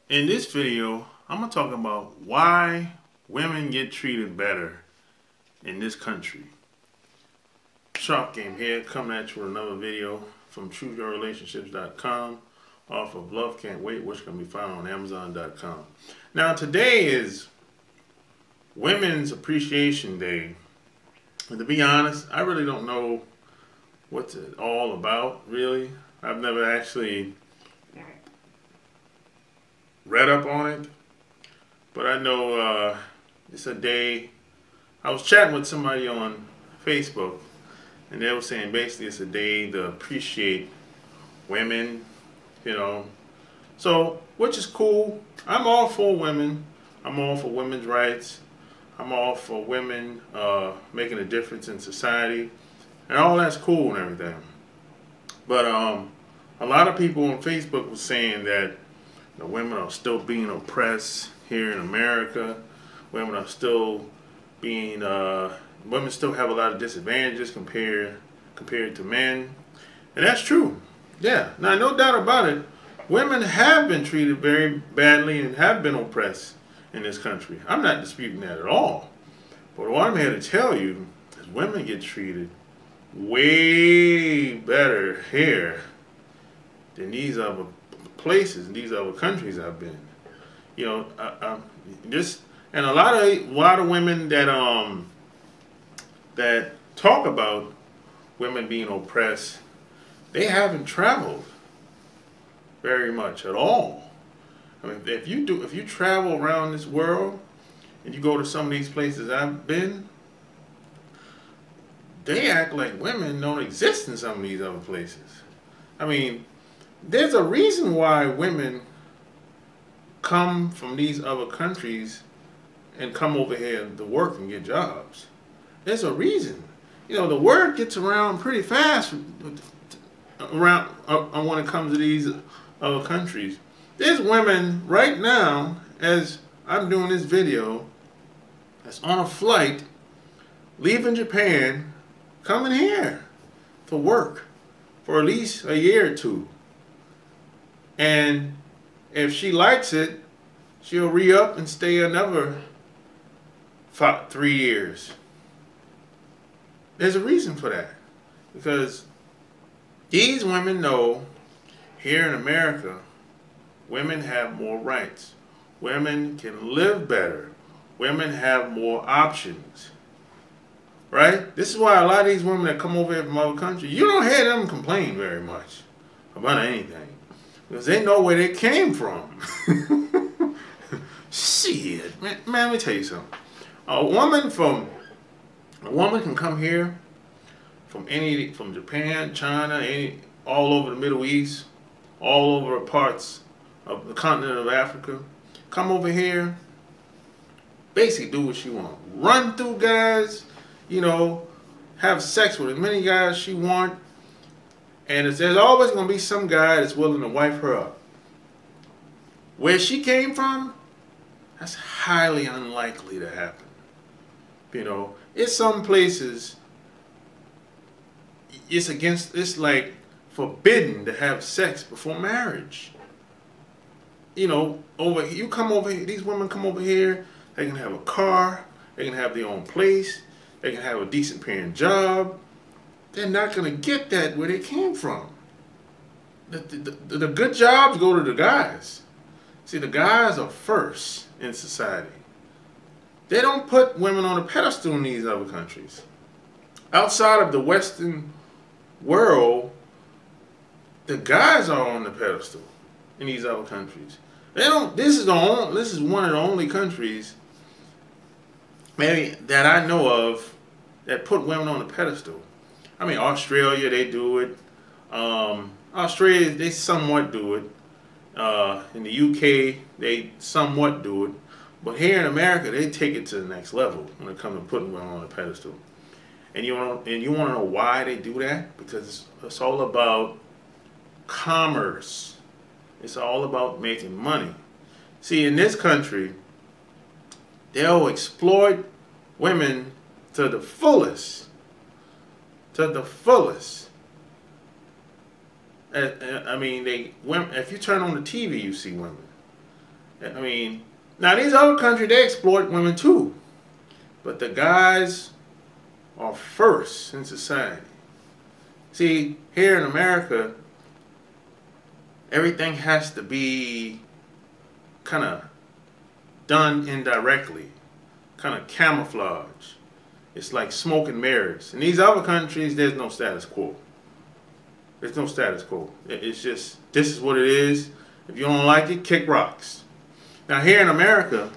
In this video, I'm going to talk about why women get treated better in this country. Sharp Game here, coming at you with another video from ChooseYourRelationships.com off of Love Can't Wait, which can be found on Amazon.com. Now, today is Women's Appreciation Day. And to be honest, I really don't know what's it all about, really. I've never actually read up on it, but I know it's a day. I was chatting with somebody on Facebook, and they were saying basically it's a day to appreciate women, you know. So, which is cool. I'm all for women. I'm all for women's rights. I'm all for women making a difference in society, and all that's cool and everything. But a lot of people on Facebook were saying that the women are still being oppressed here in America. Women are still being, women still have a lot of disadvantages compared to men. And that's true. Yeah, now no doubt about it. Women have been treated very badly and have been oppressed in this country. I'm not disputing that at all. But what I'm here to tell you is women get treated way better here than these other places, these other countries I've been. You know, this, and a lot of women that that talk about women being oppressed, they haven't traveled very much at all. I mean, if you travel around this world and you go to some of these places I've been, they act like women don't exist in some of these other places. I mean, there's a reason why women come from these other countries and come over here to work and get jobs. There's a reason. You know, the word gets around pretty fast when it comes to these other countries. There's women right now, as I'm doing this video, that's on a flight, leaving Japan, coming here to work for at least a year or two. And if she likes it, she'll re-up and stay another 3 years. There's a reason for that. Because these women know here in America, women have more rights. Women can live better. Women have more options. Right? This is why a lot of these women that come over here from other countries, you don't hear them complain very much about anything. Because they know where they came from. Shit, man, let me tell you something. A woman can come here from Japan, China, all over the Middle East, all over parts of the continent of Africa. Come over here, basically do what she wants. Run through guys, you know, have sex with as many guys she wants. And there's always going to be some guy that's willing to wipe her up. Where she came from, that's highly unlikely to happen. You know, it's some places, it's like forbidden to have sex before marriage. You know, these women come over here, they can have a car, they can have their own place, they can have a decent paying job. They're not going to get that where they came from. The good jobs go to the guys. See, the guys are first in society. They don't put women on a pedestal in these other countries. Outside of the Western world, the guys are on the pedestal in these other countries. They don't. This is one of the only countries, maybe that I know of, that put women on a pedestal. I mean, Australia, they do it. Australia, they somewhat do it. In the UK, they somewhat do it. But here in America, they take it to the next level when it comes to putting women on a pedestal. And you want to know why they do that? Because it's all about commerce. It's all about making money. See, in this country, they'll exploit women to the fullest. To the fullest. I mean, if you turn on the TV, you see women. I mean, now these other countries, they exploit women too. But the guys are first in society. See, here in America, everything has to be kind of done indirectly, kind of camouflage. It's like smoke and mirrors. In these other countries, there's no status quo. There's no status quo. It's just, this is what it is. If you don't like it, kick rocks. Now here in America,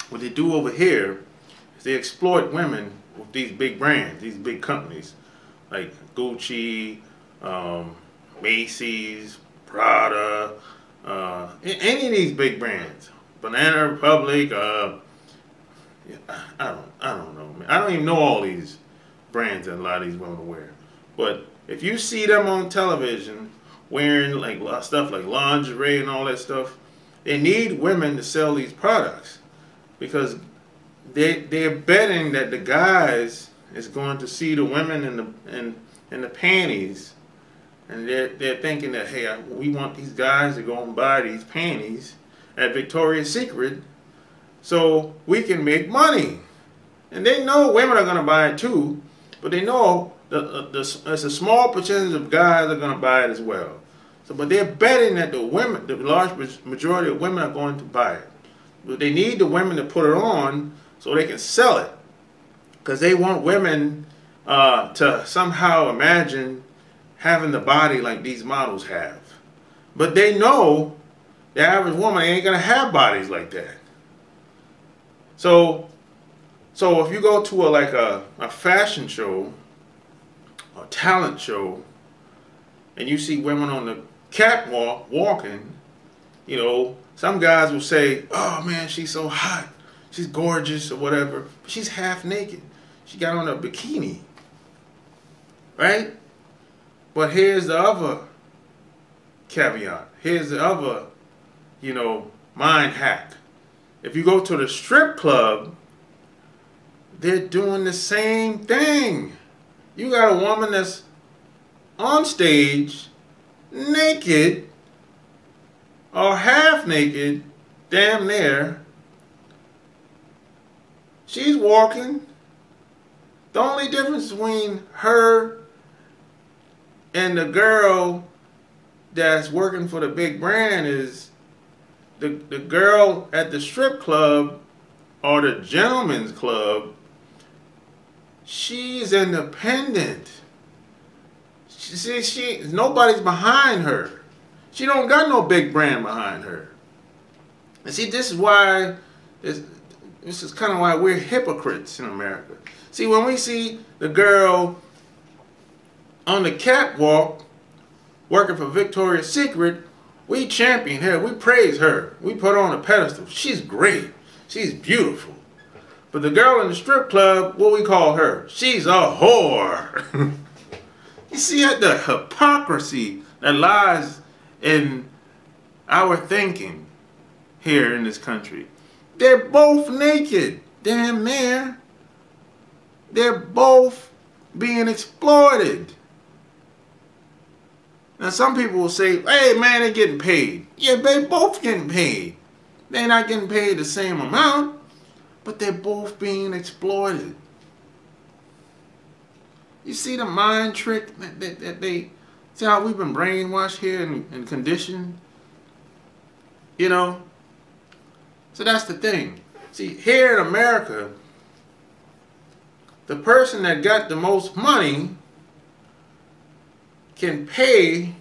what they do over here is they exploit women with these big brands, these big companies, like Gucci, Macy's, Prada, any of these big brands, Banana Republic. I don't know, man. I don't even know all these brands that a lot of these women wear. But if you see them on television wearing like stuff like lingerie and all that stuff, they need women to sell these products because they're betting that the guys is going to see the women in the panties, and they're thinking that, hey, we want these guys to go and buy these panties at Victoria's Secret so we can make money. And they know women are going to buy it too, but they know there's a small percentage of guys are going to buy it as well. So, but they're betting that the large majority of women are going to buy it. But they need the women to put it on so they can sell it, because they want women to somehow imagine having the body like these models have. But they know the average woman ain't going to have bodies like that. So if you go to a fashion show, a talent show, and you see women on the catwalk walking, you know, some guys will say, oh man, she's so hot, she's gorgeous or whatever, but she's half naked. She got on a bikini, right? But here's the other caveat. Here's the other, you know, mind hack. If you go to the strip club, they're doing the same thing. You got a woman that's on stage, naked, or half naked, damn near. She's walking. The only difference between her and the girl that's working for the big brand is the girl at the strip club or the gentleman's club, she's independent. Nobody's behind her. She don't got no big brand behind her. And see, this is why, this is kind of why we're hypocrites in America. See, when we see the girl on the catwalk working for Victoria's Secret, we champion her, we praise her, we put her on a pedestal. She's great, she's beautiful. But the girl in the strip club, what we call her? She's a whore. You see the hypocrisy that lies in our thinking here in this country. They're both naked, damn near. They're both being exploited. Now some people will say, hey man, they're getting paid. Yeah, they both getting paid. They're not getting paid the same amount, but they're both being exploited. You see the mind trick that they, see how we've been brainwashed here and conditioned? You know? So that's the thing. See, here in America, the person that got the most money can pay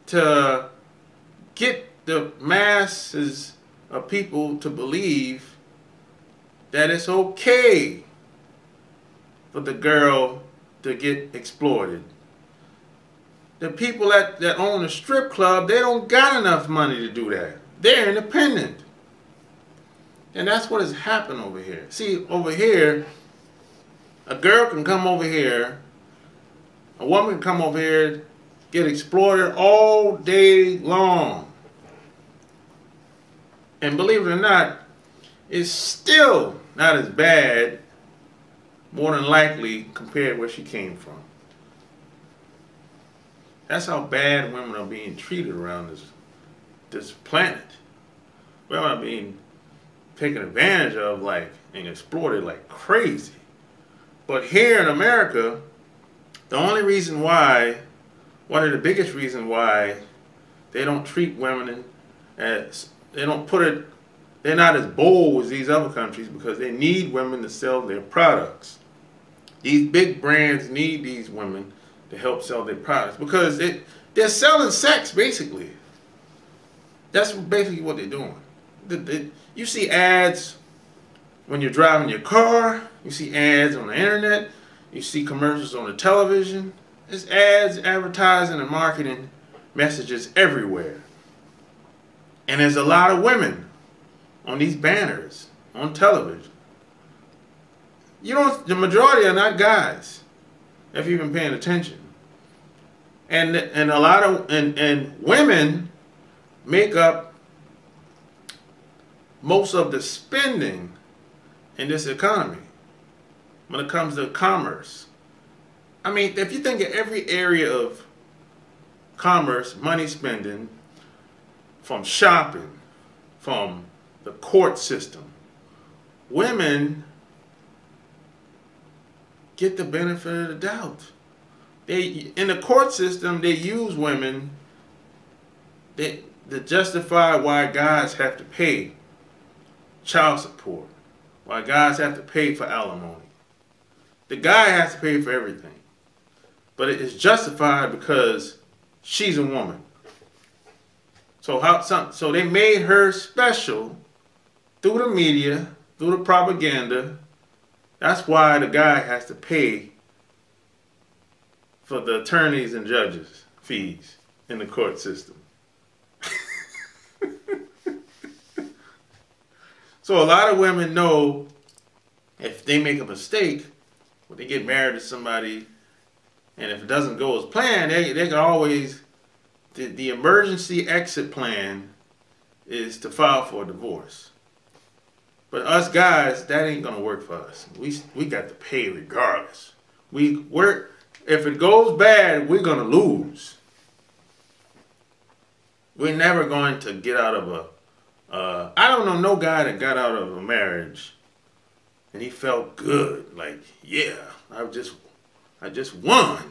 to get the masses of people to believe that it's okay for the girl to get exploited. The people that own a strip club, they don't got enough money to do that. They're independent. And that's what has happened over here. See, over here, a girl can come over here, a woman can come over here, get exploited all day long. And believe it or not, it's still not as bad, more than likely, compared to where she came from. That's how bad women are being treated around this planet. well, I mean, taken advantage of, like, and exploited like crazy. But here in America, the only reason why, one of the biggest reasons why they don't treat women as, they don't put it, they're not as bold as these other countries, because they need women to sell their products. These big brands need these women to help sell their products, because they're selling sex, basically. That's basically what they're doing. You see ads when you're driving your car, you see ads on the internet, you see commercials on the television. There's ads, advertising, and marketing messages everywhere. And there's a lot of women on these banners on television. The majority are not guys, if you've been paying attention. And a lot of and women make up most of the spending in this economy when it comes to commerce. I mean, if you think of every area of commerce, money spending, from shopping, from the court system, women get the benefit of the doubt. In the court system, they use women to justify why guys have to pay child support, why guys have to pay for alimony. The guy has to pay for everything. But it is justified because she's a woman. So they made her special through the media, through the propaganda. That's why the guy has to pay for the attorneys and judges' fees in the court system. So a lot of women know if they make a mistake, when they get married to somebody, and if it doesn't go as planned, they can always, the emergency exit plan is to file for a divorce. But us guys, that ain't gonna work for us. We got to pay regardless. If it goes bad, we're gonna lose. We're never going to get out of I don't know no guy that got out of a marriage and he felt good, like, yeah, I just won.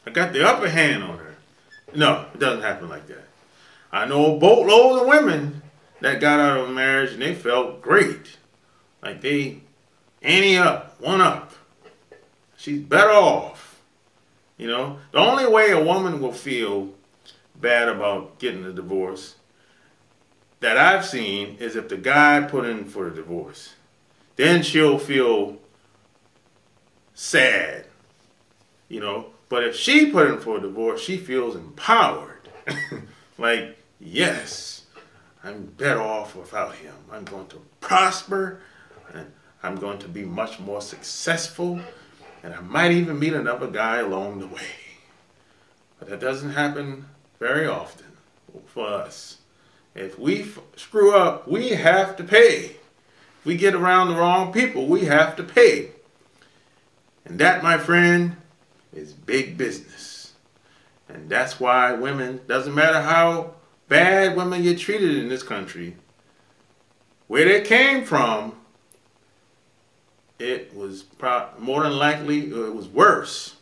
I got the upper hand on her. No, it doesn't happen like that. I know a boatload of women that got out of a marriage and they felt great. Like they ante up, one up. She's better off. You know, the only way a woman will feel bad about getting a divorce that I've seen is if the guy put in for the divorce. Then she'll feel sad, you know. But if she put in for a divorce, she feels empowered. Like, yes, I'm better off without him. I'm going to prosper, and I'm going to be much more successful, and I might even meet another guy along the way. But that doesn't happen very often for us. If we screw up, we have to pay. If we get around the wrong people, we have to pay. And that, my friend, is big business. And that's why women, doesn't matter how bad women get treated in this country, where they came from, it was more than likely, it was worse.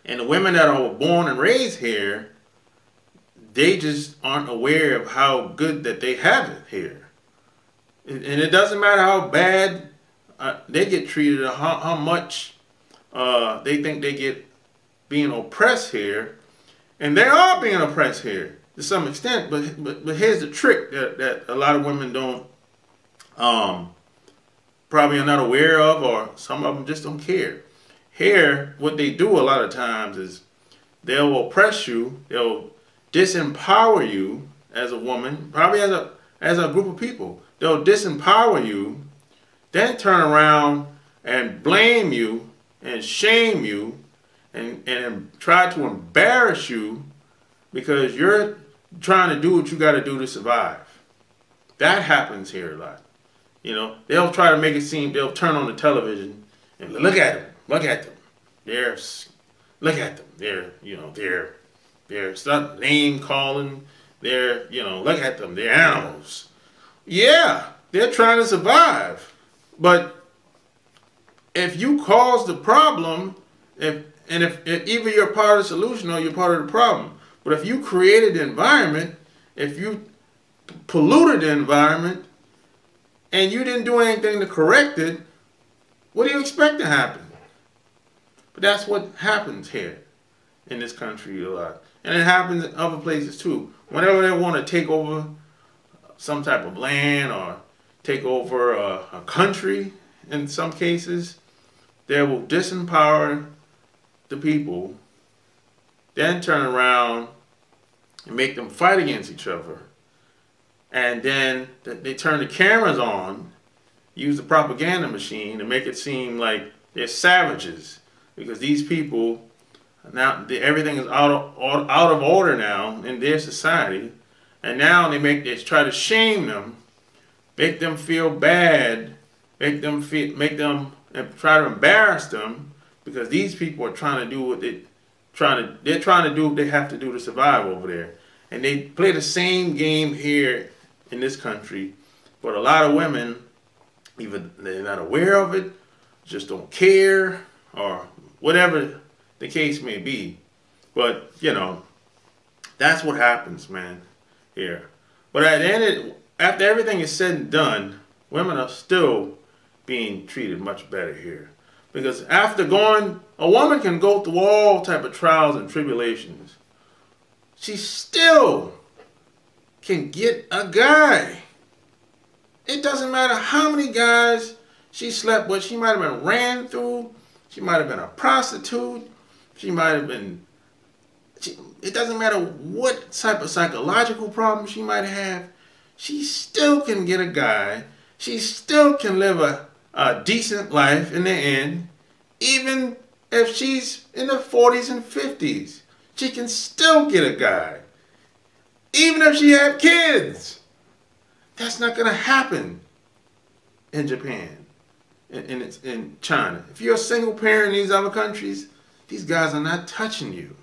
And the women that are born and raised here, they just aren't aware of how good that they have it here. And it doesn't matter how bad they get treated or how much they think they get being oppressed here. And they are being oppressed here to some extent. But here's the trick that a lot of women don't, probably are not aware of, or some of them just don't care. Here, what they do a lot of times is they'll oppress you, they'll disempower you as a woman, probably as a group of people. They'll disempower you, then turn around and blame you and shame you and try to embarrass you because you're trying to do what you got to do to survive. That happens here a lot. You know, they'll try to make it seem, they'll turn on the television and look at them, look at them. Look at them. They're name calling. Look at them. They're animals. Yeah, they're trying to survive. But if you cause the problem, if either you're part of the solution or you're part of the problem. But if you created the environment, if you polluted the environment, and you didn't do anything to correct it, what do you expect to happen? But that's what happens here in this country a lot. And it happens in other places too. Whenever they want to take over some type of land or take over a country, in some cases, they will disempower the people, then turn around and make them fight against each other. And then they turn the cameras on, use the propaganda machine to make it seem like they're savages. Because these people, now everything is out of order now in their society. And now they try to shame them, make them feel bad, make them try to embarrass them, because these people are trying to do what they're trying to do what they have to do to survive over there. And they play the same game here in this country, but a lot of women, either they're not aware of it, just don't care, or whatever the case may be. But, you know, that's what happens, man, here. But at the end, after everything is said and done, women are still being treated much better here. Because after a woman can go through all type of trials and tribulations. She still can get a guy. It doesn't matter how many guys she slept with. She might have been ran through. She might have been a prostitute. She might have been... it doesn't matter what type of psychological problem she might have. She still can get a guy. She still can live a decent life in the end. Even if she's in the 40s and 50s. She can still get a guy. Even if she had kids. That's not going to happen in Japan, in China. If you're a single parent in these other countries, these guys are not touching you.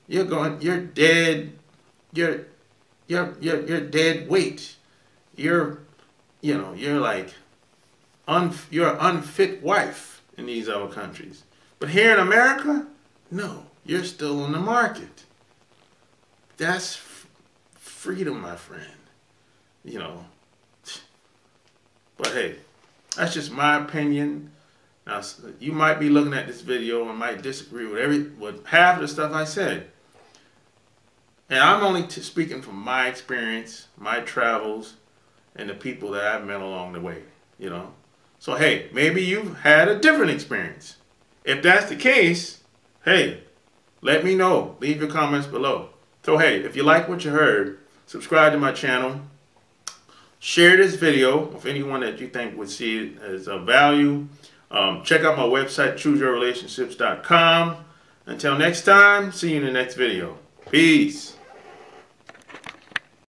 You're dead. You're dead weight. You're like you're an unfit wife in these other countries. But here in America, no, you're still on the market. That's freedom, my friend. You know. But hey, that's just my opinion. Now, you might be looking at this video and might disagree with half of the stuff I said. And I'm only speaking from my experience, my travels, and the people that I've met along the way, you know. So hey, maybe you've had a different experience. If that's the case, hey, let me know. Leave your comments below. So hey, if you like what you heard, subscribe to my channel. Share this video with anyone that you think would see it as of value. Check out my website, chooseyourrelationships.com. Until next time, see you in the next video. Peace.